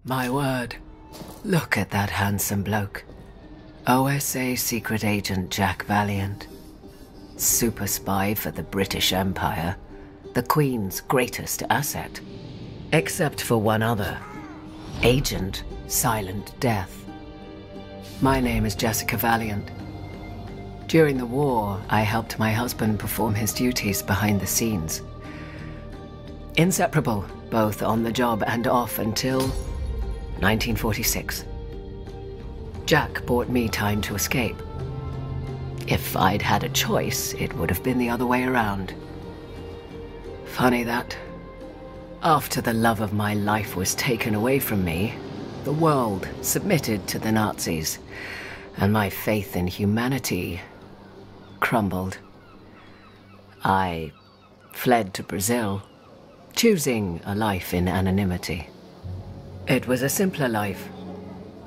My word. Look at that handsome bloke. OSA secret agent Jack Valiant. Super spy for the British Empire. The Queen's greatest asset. Except for one other. Agent Silent Death. My name is Jessica Valiant. During the war, I helped my husband perform his duties behind the scenes. Inseparable, both on the job and off until 1946. Jack bought me time to escape. If I'd had a choice, it would have been the other way around. Funny that. After the love of my life was taken away from me, the world submitted to the Nazis, and my faith in humanity crumbled. I fled to Brazil, choosing a life in anonymity. It was a simpler life.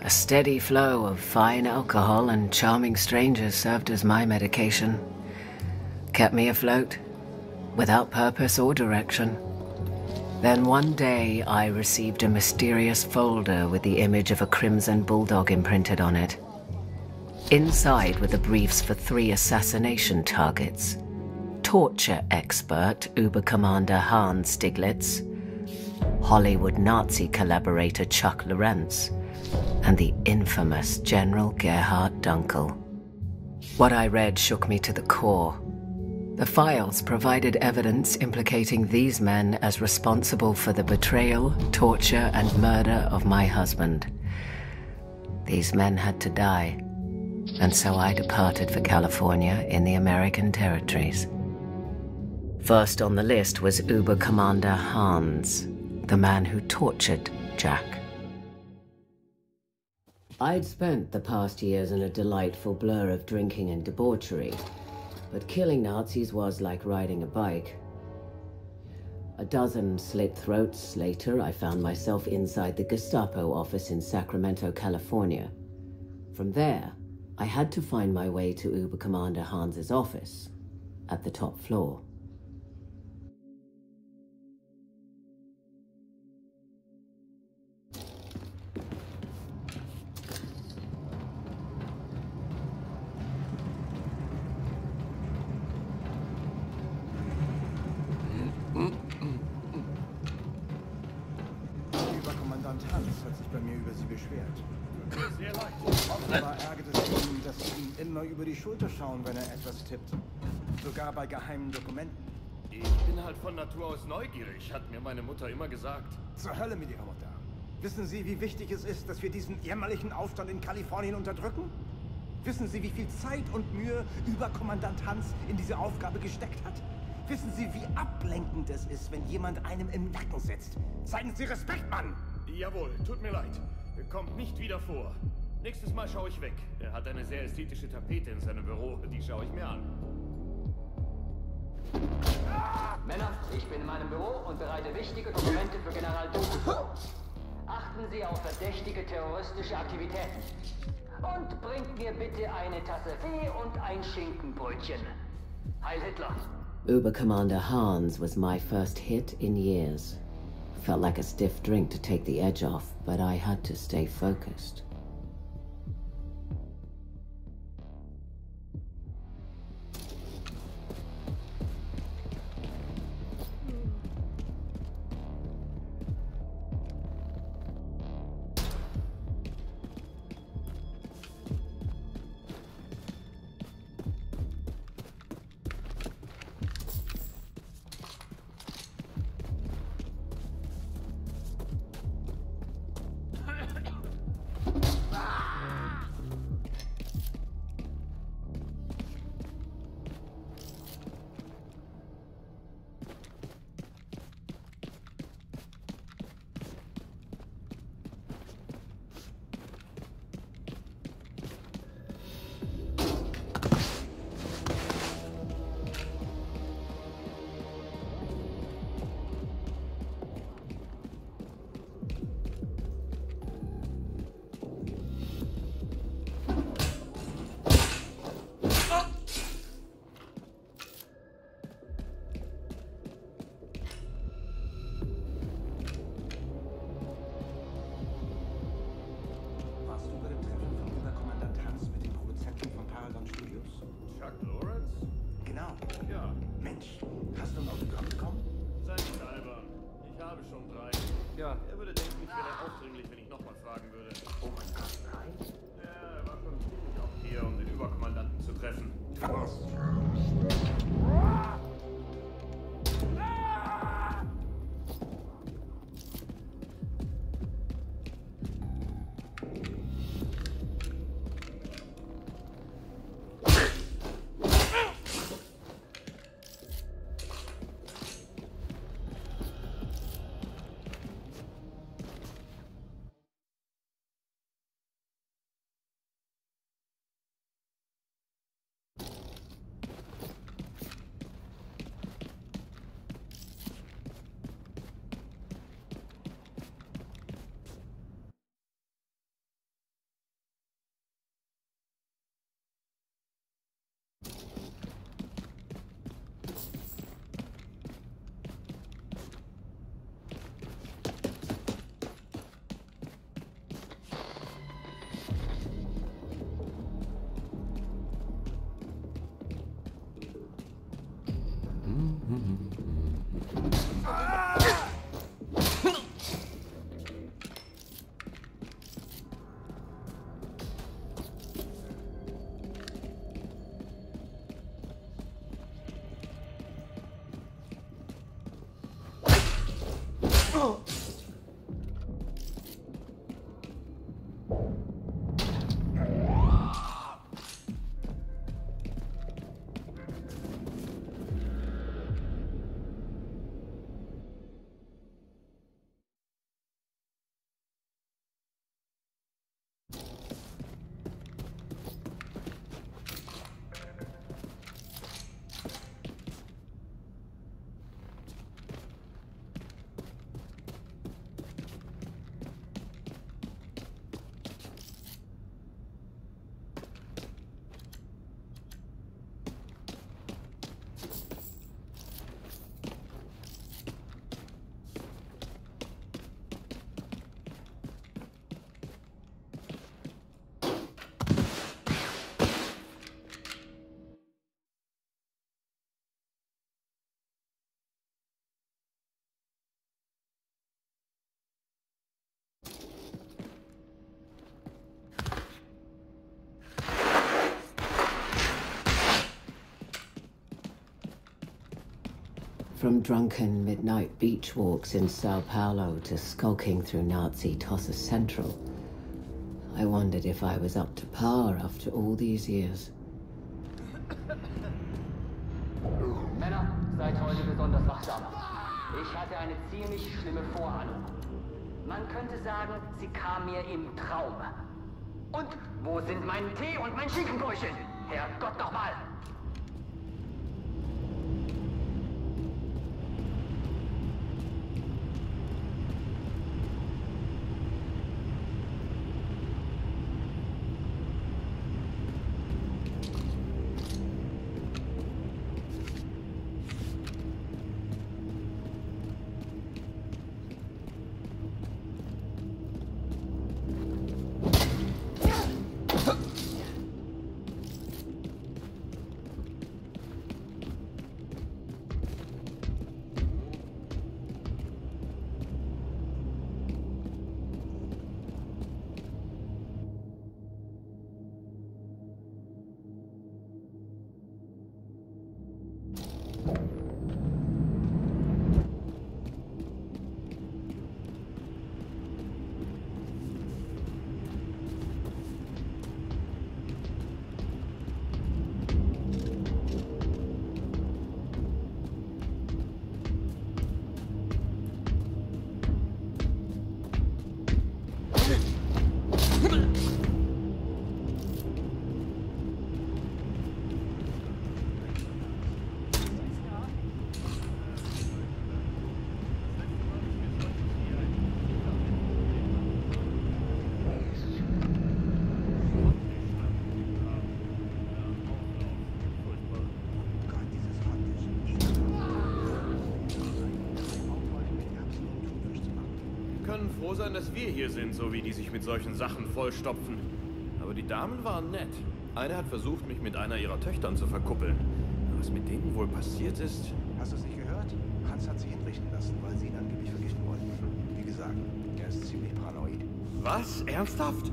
A steady flow of fine alcohol and charming strangers served as my medication. Kept me afloat, without purpose or direction. Then one day I received a mysterious folder with the image of a crimson bulldog imprinted on it. Inside were the briefs for 3 assassination targets. Torture expert Uber-Commander Hans Stiglitz, Hollywood Nazi collaborator Chuck Lorentz, and the infamous General Gerhard Dunkel. What I read shook me to the core. The files provided evidence implicating these men as responsible for the betrayal, torture, and murder of my husband. These men had to die, and so I departed for California in the American territories. First on the list was Uber-Commander Hans, the man who tortured Jack. I'd spent the past years in a delightful blur of drinking and debauchery, but killing Nazis was like riding a bike. A dozen slit throats later, I found myself inside the Gestapo office in Sacramento, California. From there, I had to find my way to Uber-Commander Hans's office, at the top floor. Überkommandant Hans hat sich bei mir über Sie beschwert. Sehr leicht. Offenbar ärgert es ihn, dass Sie ihm immer über die Schulter schauen, wenn er etwas tippt. Sogar bei geheimen Dokumenten. Ich bin halt von Natur aus neugierig, hat mir meine Mutter immer gesagt. Zur Hölle mit Ihrer Mutter. Wissen Sie, wie wichtig es ist, dass wir diesen jämmerlichen Aufstand in Kalifornien unterdrücken? Wissen Sie, wie viel Zeit und Mühe Überkommandant Hans in diese Aufgabe gesteckt hat? Wissen Sie, wie ablenkend es ist, wenn jemand einem im Nacken sitzt? Zeigen Sie Respekt, Mann! Jawohl, tut mir leid. Kommt nicht wieder vor. Nächstes Mal schaue ich weg. Er hat eine sehr ästhetische Tapete in seinem Büro. Die schaue ich mir an. Männer, ich bin in meinem Büro und bereite wichtige Dokumente für General Dunkel vor. Achten Sie auf verdächtige terroristische Aktivitäten. Und bringt mir bitte eine Tasse Tee und ein Schinkenbrötchen. Heil Hitler! Uber-Commander Hans was my first hit in years. Felt like a stiff drink to take the edge off, but I had to stay focused. From drunken midnight beach walks in Sao Paulo to skulking through Nazi Tossa Central, I wondered if I was up to par after all these years. Männer, seid heute besonders wachsam. Ich hatte eine ziemlich schlimme Vorahnung. Man könnte sagen, sie kam mir im Traum. Und wo sind mein Tee und mein Schickenbrötchen? Herrgott nochmal! Froh sein, dass wir hier sind, so wie die sich mit solchen Sachen vollstopfen. Aber die Damen waren nett. Eine hat versucht, mich mit einer ihrer Töchtern zu verkuppeln. Was mit denen wohl passiert ist? Hast du es nicht gehört? Hans hat sie hinrichten lassen, weil sie ihn angeblich vergiften wollten. Wie gesagt, er ist ziemlich paranoid. Was? Ernsthaft?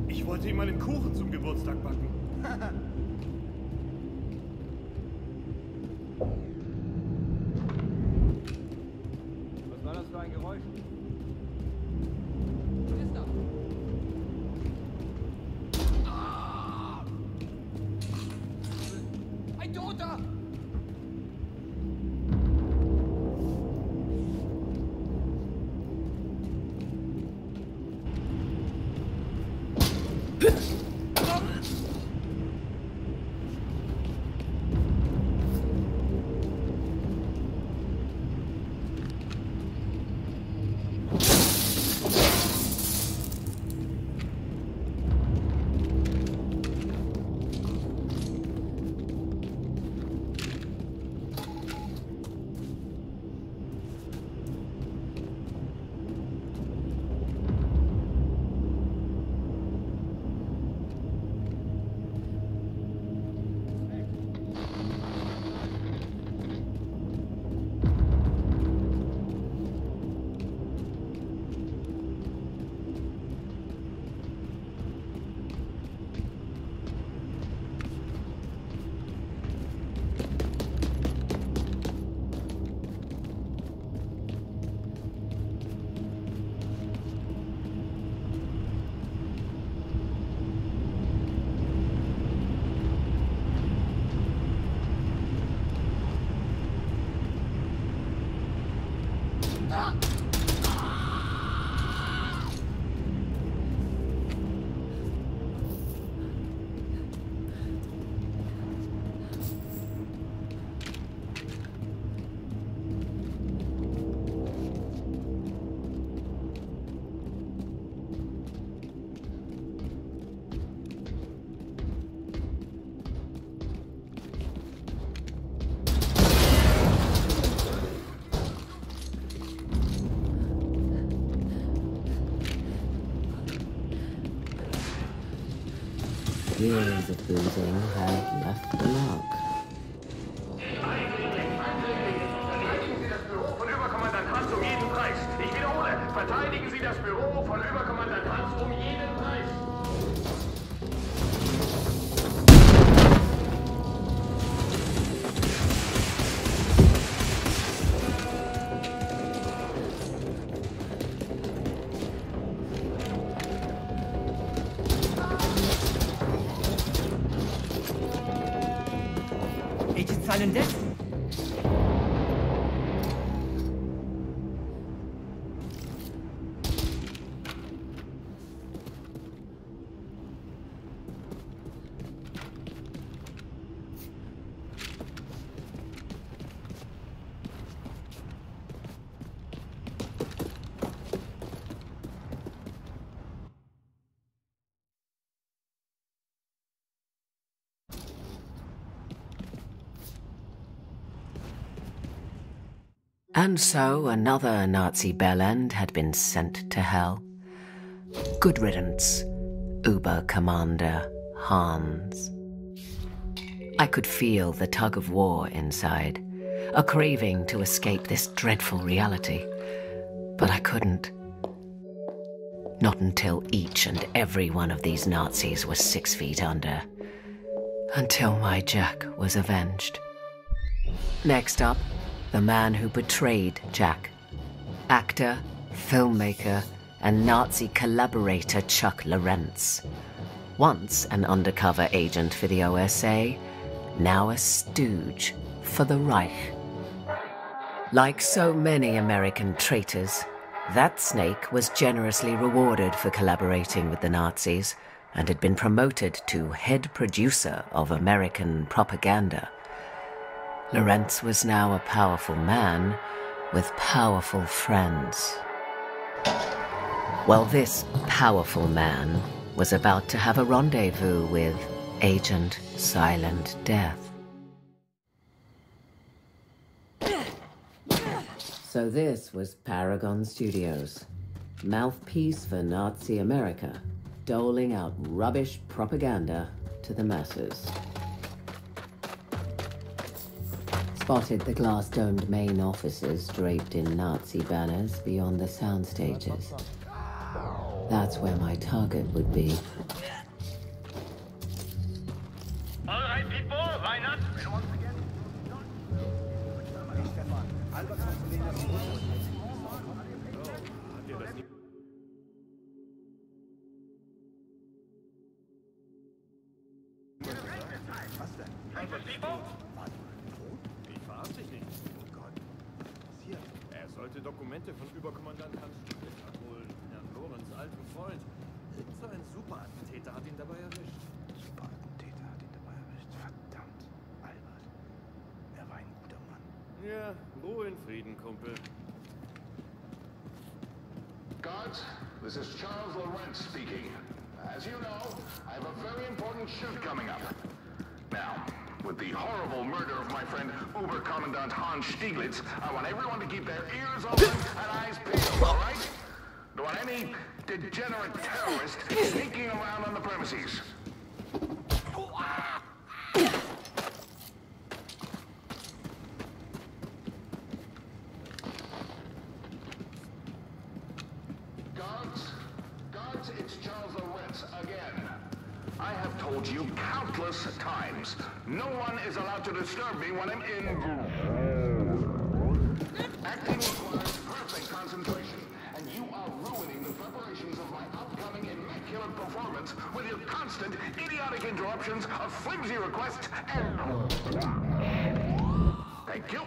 Ich wollte ihm einen Kuchen zum Geburtstag backen. Was war das für ein Geräusch? Ein Toter! Years of boozing had left the mark. Verteidigen Sie das Büro von Überkommandant Hans um jeden Preis. Ich wiederhole, verteidigen Sie das Büro von Überkommandant Hans um jeden Preis. Agent Silent Death? And so another Nazi bellend had been sent to hell. Good riddance, Uber-Commander Hans. I could feel the tug of war inside, a craving to escape this dreadful reality. But I couldn't. Not until each and every one of these Nazis was 6 feet under. Until my Jack was avenged. Next up, the man who betrayed Jack. Actor, filmmaker, and Nazi collaborator Chuck Lorentz. Once an undercover agent for the OSA, now a stooge for the Reich. Like so many American traitors, that snake was generously rewarded for collaborating with the Nazis and had been promoted to head producer of American propaganda. Lorentz was now a powerful man with powerful friends. Well, this powerful man was about to have a rendezvous with Agent Silent Death. So this was Paragon Studios, mouthpiece for Nazi America, doling out rubbish propaganda to the masses. Spotted the glass-domed main offices draped in Nazi banners beyond the sound stages. That's where my target would be. All right, people, line up. Was denn? Ich verarsch dich nicht. Oh Gott. Was hier? Er sollte Dokumente von Überkommandant Hans abholen. Herrn Lorenz, alten Freund. So ein Superattentäter hat ihn dabei erwischt. Superattentäter hat ihn dabei erwischt. Verdammt. Albert. Er war ein guter Mann. Ja, Ruhe in Frieden, Kumpel. Guards, this is Charles Lorentz speaking. As you know, I have a very important shoot coming up. Now, with the horrible murder of my friend Uber-Commandant Hans Stieglitz, I want everyone to keep their ears open and eyes peeled, all right? Don't want any degenerate terrorist sneaking around on the premises. Guards, it's Charles Lorentz again. I have told you countless times, no one is allowed to disturb me when I'm in. Acting requires perfect concentration, and you are ruining the preparations of my upcoming immaculate performance with your constant, idiotic interruptions of flimsy requests and... Thank you.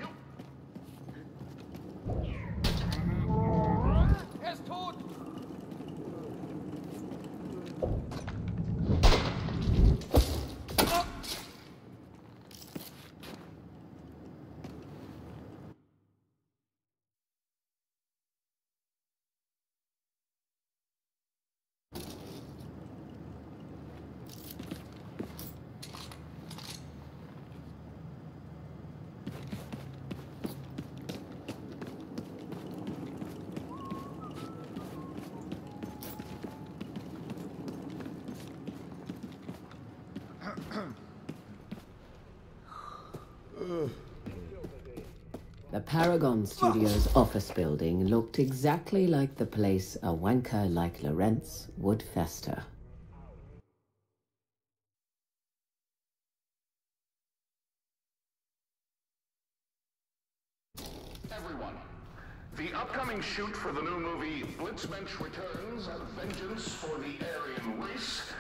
The Paragon Studios office building looked exactly like the place a wanker like Lawrence would fester. Everyone, the upcoming shoot for the new movie Blitzmensch Returns: Vengeance for the Aryan Race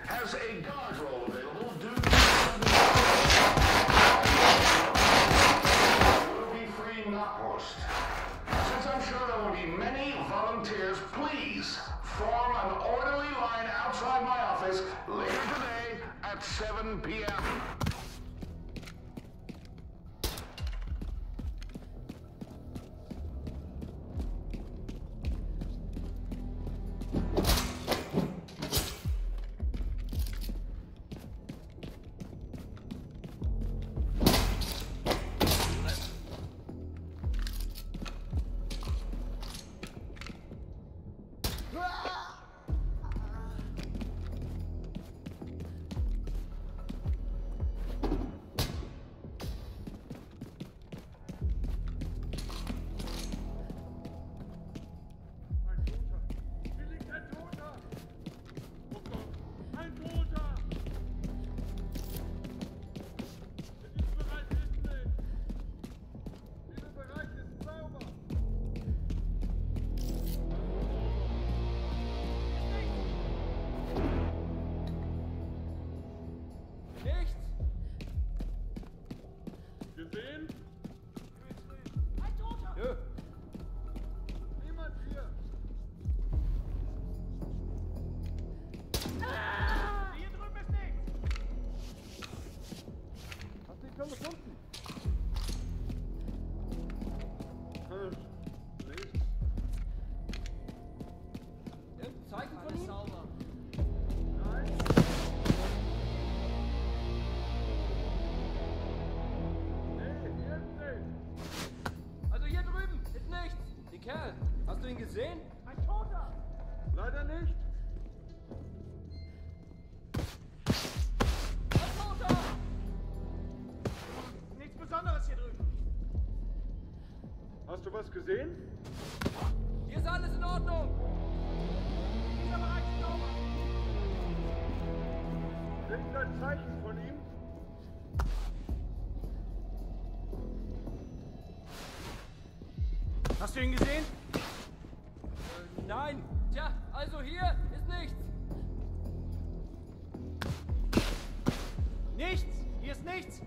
has a guard role available due to free Knockhorst. Since I'm sure there will be many volunteers, please form an orderly line outside my office later today at 7 p.m. Hast du ihn gesehen? Ein Toter! Leider nicht. Ein Toter! Nichts Besonderes hier drüben. Hast du was gesehen? Hier ist alles in Ordnung. Dieser Bereich ist sauber. Irgendein Zeichen von ihm? Hast du ihn gesehen? Nein. Tja, also hier ist nichts. Nichts! Hier ist nichts!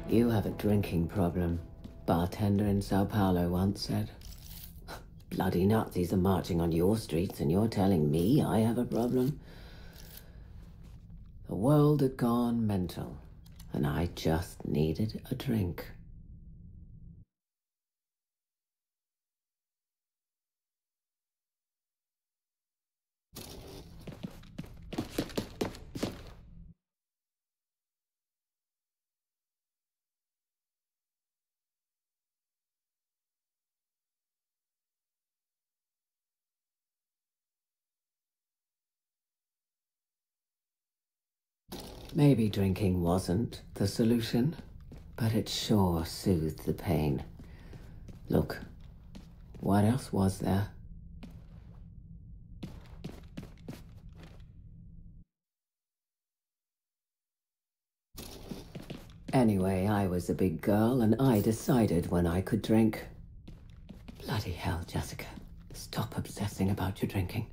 You have a drinking problem, bartender in Sao Paulo once said. Bloody Nazis are marching on your streets and you're telling me I have a problem? The world had gone mental, and I just needed a drink. Maybe drinking wasn't the solution, but it sure soothed the pain. Look, what else was there? Anyway, I was a big girl and I decided when I could drink. Bloody hell, Jessica. Stop obsessing about your drinking.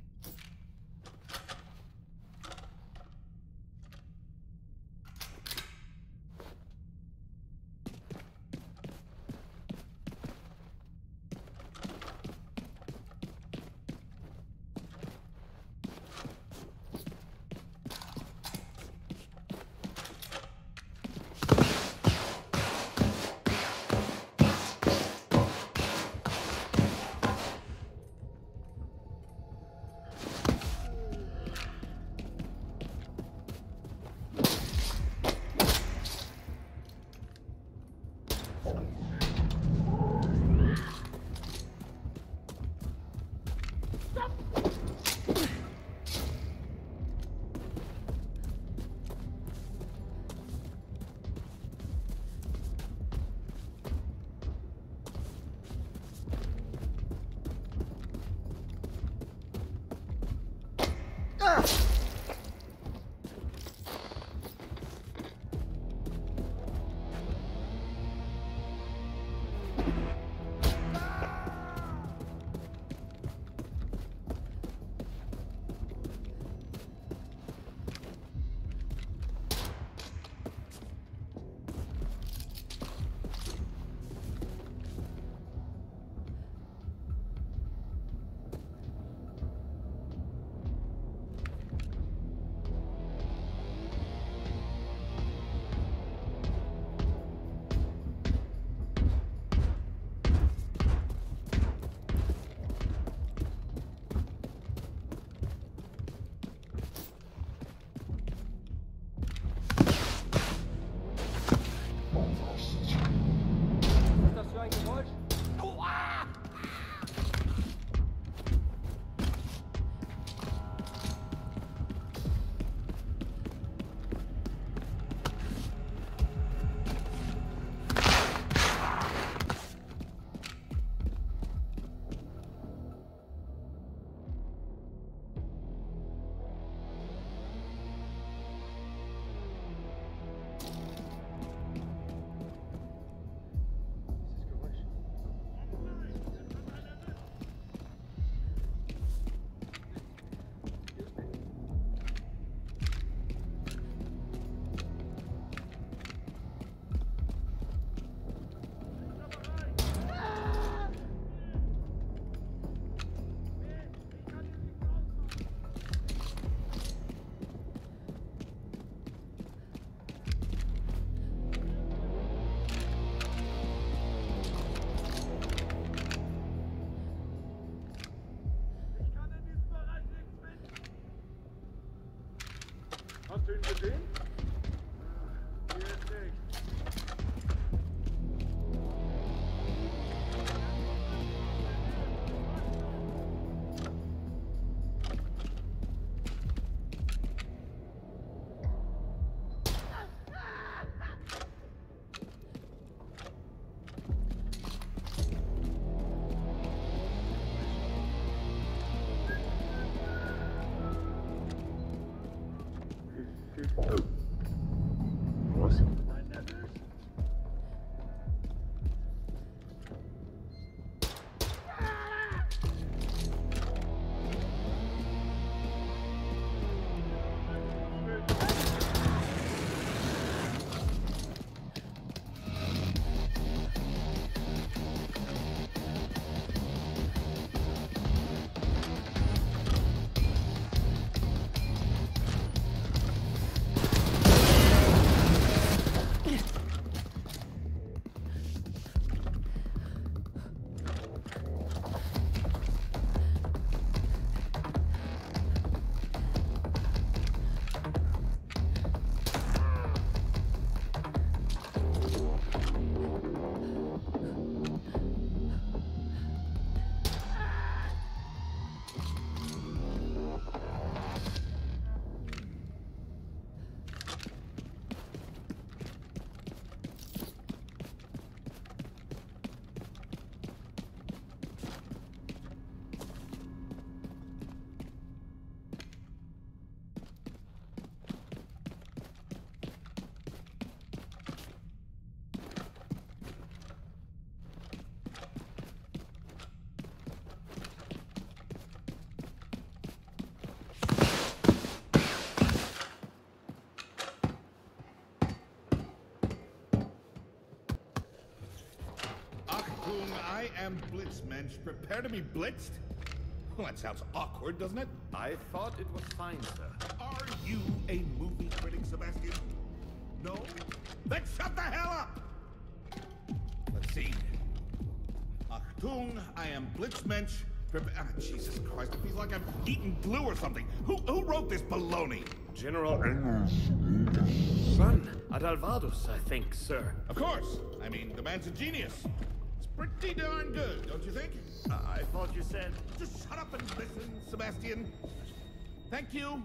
Hast du ihn gesehen? Hier ist nichts. I am Blitzmensch. Prepare to be blitzed? Well, that sounds awkward, doesn't it? I thought it was fine, sir. Are you a movie critic, Sebastian? No? Then shut the hell up! Let's see. Achtung, I am Blitzmensch. Jesus Christ, it feels like I'm eating glue or something. Who wrote this baloney? General son, Adalvadus, I think, sir. Of course. I mean, the man's a genius. His Pretty darn good, don't you think? I thought you said... Just shut up and listen, Sebastian. Thank you.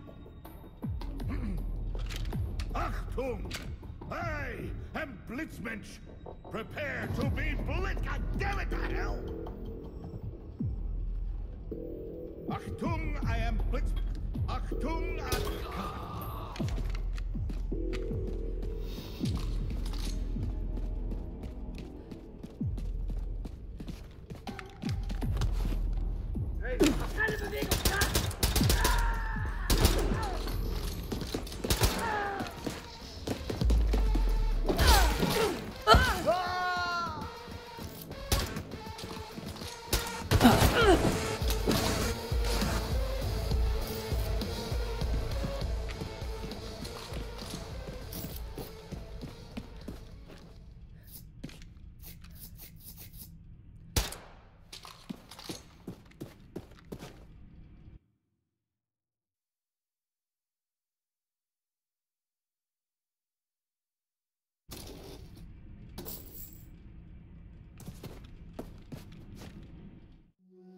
Achtung! I am Blitzmensch. Prepare to be Blitz. God damn it to hell! Achtung! I am Blitz. Achtung! Keine Bewegung, da!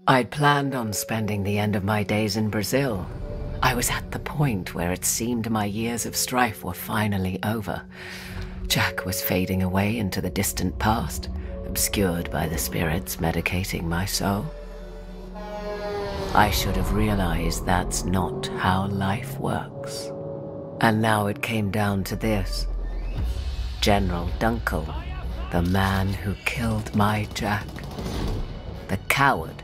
I'd planned on spending the end of my days in Brazil. I was at the point where it seemed my years of strife were finally over. Jack was fading away into the distant past, obscured by the spirits medicating my soul. I should have realized that's not how life works. And now it came down to this. General Dunkel, the man who killed my Jack. The coward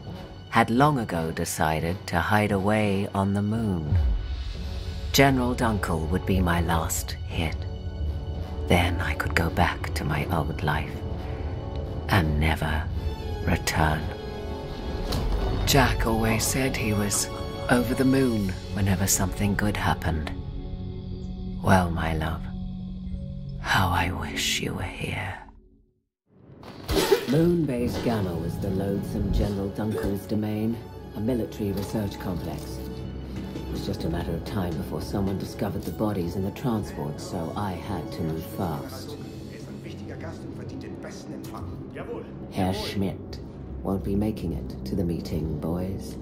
had long ago decided to hide away on the moon. General Dunkel would be my last hit. Then I could go back to my old life and never return. Jack always said he was over the moon whenever something good happened. Well, my love, how I wish you were here. Moon-based Gamma was the loathsome General Dunkel's domain, a military research complex. It was just a matter of time before someone discovered the bodies in the transport, so I had to move fast. Ist ein wichtiger Gast und verdient den besten Empfang. Jawohl. Herr Schmidt won't be making it to the meeting, boys.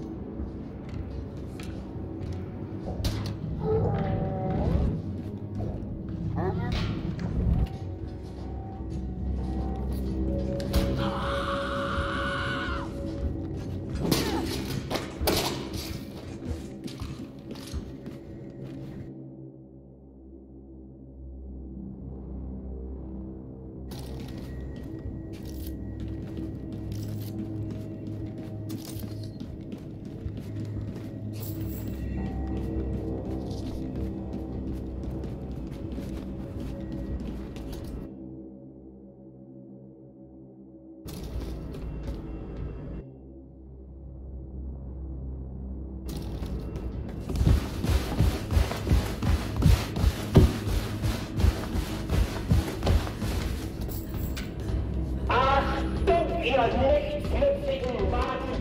Ihr nichtsnützigen Wagen!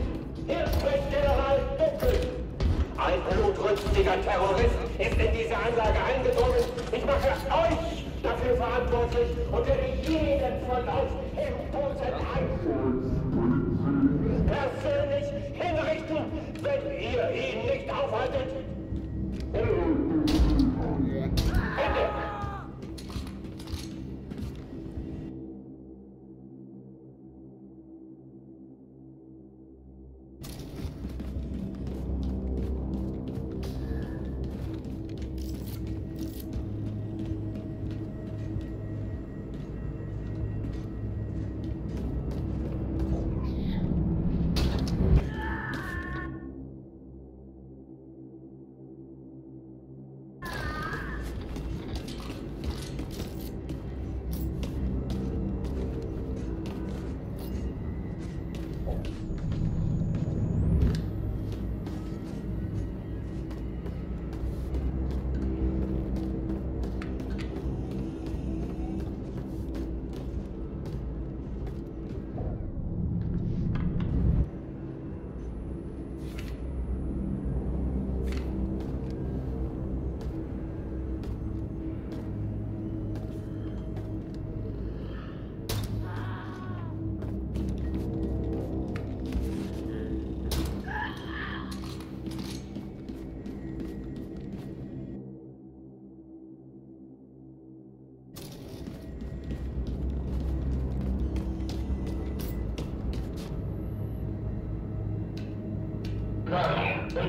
Hier spricht General Dunkel! Ein blutrünstiger Terrorist ist in diese Anlage eingedrungen. Ich mache euch dafür verantwortlich und werde jeden von euch im Totenheim persönlich hinrichten, wenn ihr ihn nicht aufhaltet. Ende!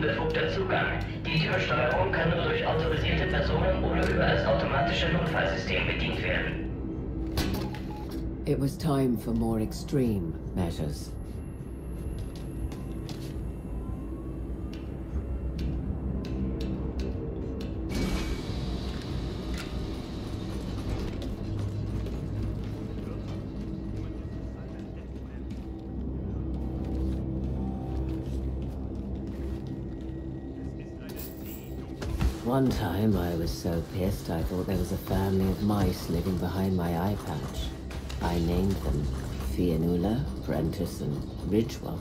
unbefugter Zugang. Die Türsteuerung kann nur durch autorisierte Personen oder über das automatische Notfallsystem bedient werden. It was time for more extreme measures. One time I was so pissed I thought there was a family of mice living behind my eye patch. I named them Fianula, Prentice, and Ridgewell.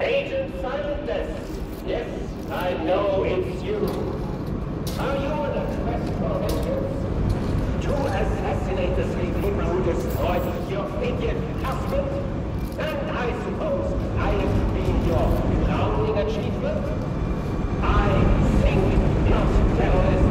Agent Silent Death. Yes, I know it's you. Are you on a quest for vengeance? To assassinate the three people who destroyed your idiot husband? And I suppose I have been your crowning achievement? I think not, terrorist.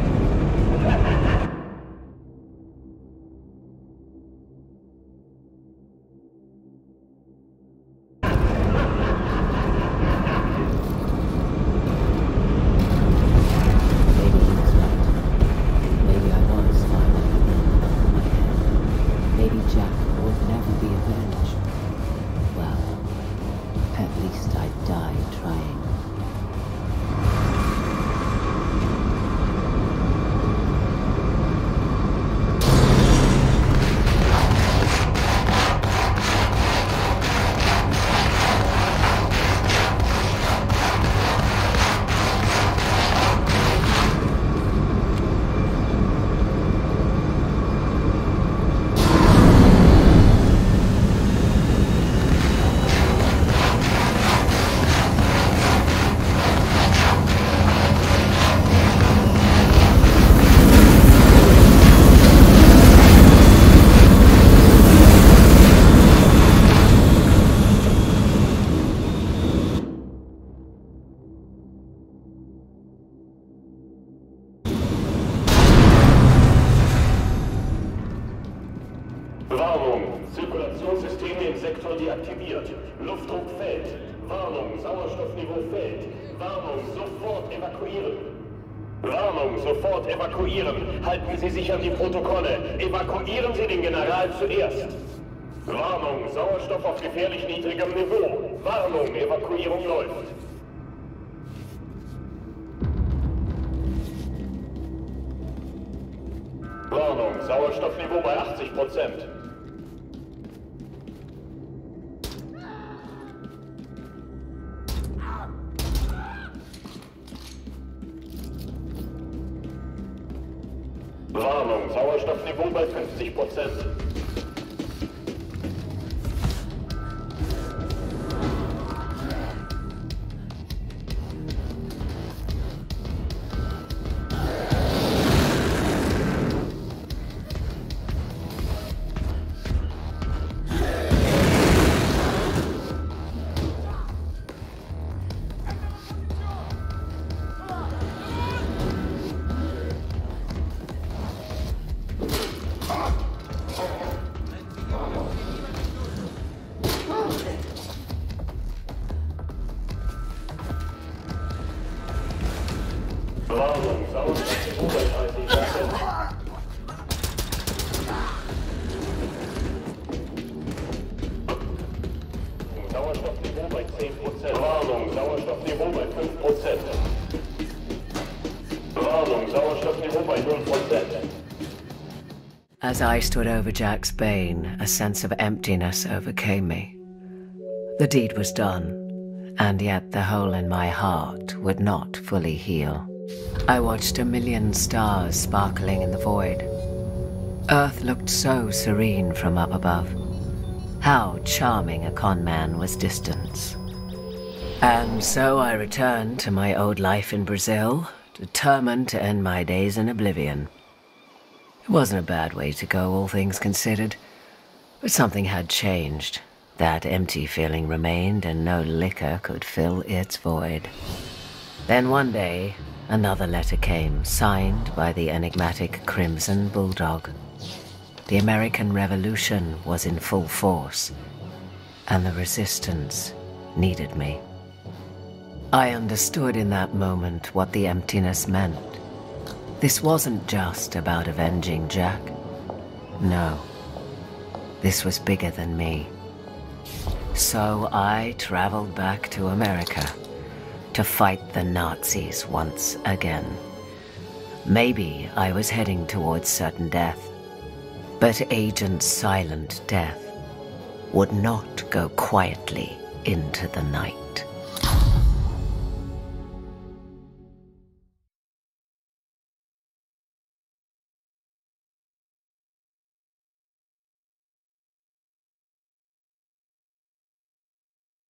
Warnung, Zirkulationssysteme im Sektor deaktiviert. Luftdruck fällt. Warnung, Sauerstoffniveau fällt. Warnung, sofort evakuieren. Warnung, sofort evakuieren. Halten Sie sich an die Protokolle. Evakuieren Sie den General zuerst. Warnung, Sauerstoff auf gefährlich niedrigem Niveau. Warnung, Evakuierung läuft. Warnung, Sauerstoffniveau bei 80%. Warnung, Sauerstoffniveau bei 50%. As I stood over Jack's bane, a sense of emptiness overcame me. The deed was done, and yet the hole in my heart would not fully heal. I watched a million stars sparkling in the void. Earth looked so serene from up above. How charming a con man was distance. And so I returned to my old life in Brazil, determined to end my days in oblivion. It wasn't a bad way to go, all things considered. But something had changed. That empty feeling remained, and no liquor could fill its void. Then one day, another letter came, signed by the enigmatic Crimson Bulldog. The American Revolution was in full force, and the resistance needed me. I understood in that moment what the emptiness meant. This wasn't just about avenging Jack. No, this was bigger than me. So I traveled back to America to fight the Nazis once again. Maybe I was heading towards certain death, but Agent Silent Death would not go quietly into the night.